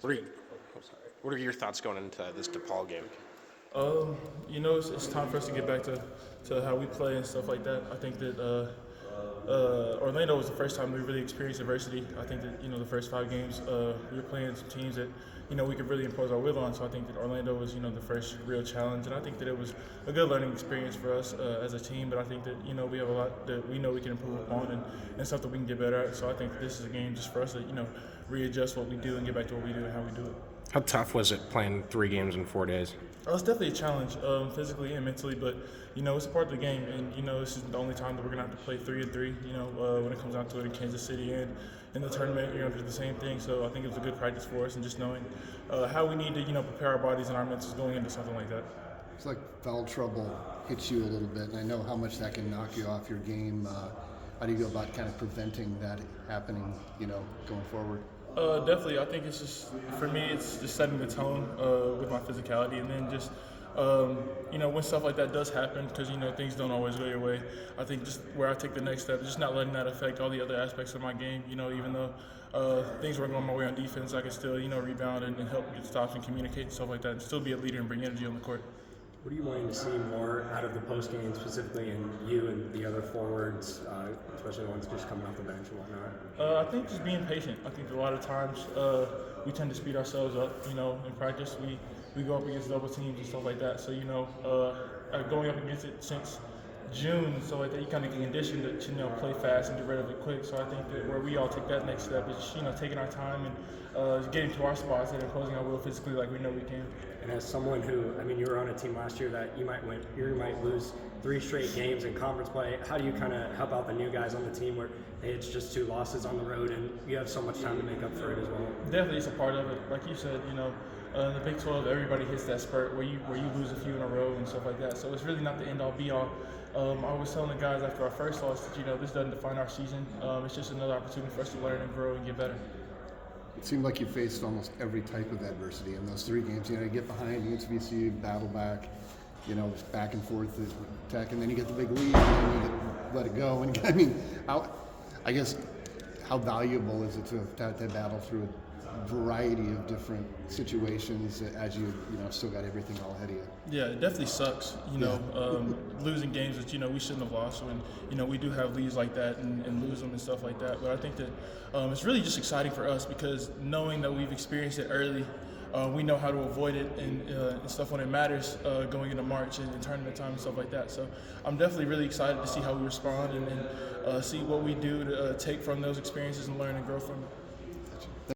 What are you, what are your thoughts going into this DePaul game? It's time for us to get back to how we play and stuff like that. I think that Orlando was the first time we really experienced adversity. I think that, the first 5 games, we were playing some teams that, we could really impose our will on. So I think that Orlando was, the first real challenge. And I think that it was a good learning experience for us as a team. But I think that, we have a lot that we know we can improve upon and stuff that we can get better at. So I think that this is a game just for us to, readjust what we do and get back to what we do and how we do it. How tough was it playing 3 games in 4 days? It's definitely a challenge, physically and mentally, but it's a part of the game, and this is the only time that we're gonna have to play 3-3. When it comes down to it in Kansas City and in the tournament, you're gonna do the same thing. So I think it was a good practice for us, and just knowing how we need to prepare our bodies and our mentals going into something like that. It's like foul trouble hits you a little bit, and I know how much that can knock you off your game. How do you go about kind of preventing that happening, going forward? Definitely. I think it's just, for me, it's just setting the tone with my physicality, and then just, when stuff like that does happen, because, things don't always go your way, I think just where I take the next step, just not letting that affect all the other aspects of my game. Even though things weren't going my way on defense, I could still, rebound and help get stops and communicate and stuff like that, and still be a leader and bring energy on the court. What are you wanting to see more out of the post game, specifically in you and the other forwards, especially the ones just coming off the bench and whatnot? I think just being patient. I think a lot of times we tend to speed ourselves up. In practice we go up against double teams and stuff like that. So going up against it since June, so like that, you kind of get conditioned to play fast and get rid of it quick. So I think that where we all take that next step is taking our time and getting to our spots and imposing our will physically like we know we can. And as someone who, you were on a team last year that you might lose 3 straight games in conference play. How do you kind of help out the new guys on the team where it's just 2 losses on the road and you have so much time to make up for it as well? Definitely, it's a part of it. Like you said, in the Big 12, everybody hits that spurt where you lose a few in a row and stuff like that. So it's really not the end-all, be-all. I was telling the guys after our first loss that this doesn't define our season. It's just another opportunity for us to learn and grow and get better. It seemed like you faced almost every type of adversity in those 3 games. You get behind against VCU, battle back, back and forth attack, and then you get the big lead, and then you let it go. And I guess how valuable is it to battle through a variety of different situations as you still got everything all ahead of you? Yeah, it definitely sucks. Losing games that we shouldn't have lost. When we do have leads like that and lose them and stuff like that. But I think that it's really just exciting for us because knowing that we've experienced it early, we know how to avoid it and stuff when it matters going into March and tournament time and stuff like that. So I'm definitely really excited to see how we respond and see what we do to take from those experiences and learn and grow from it.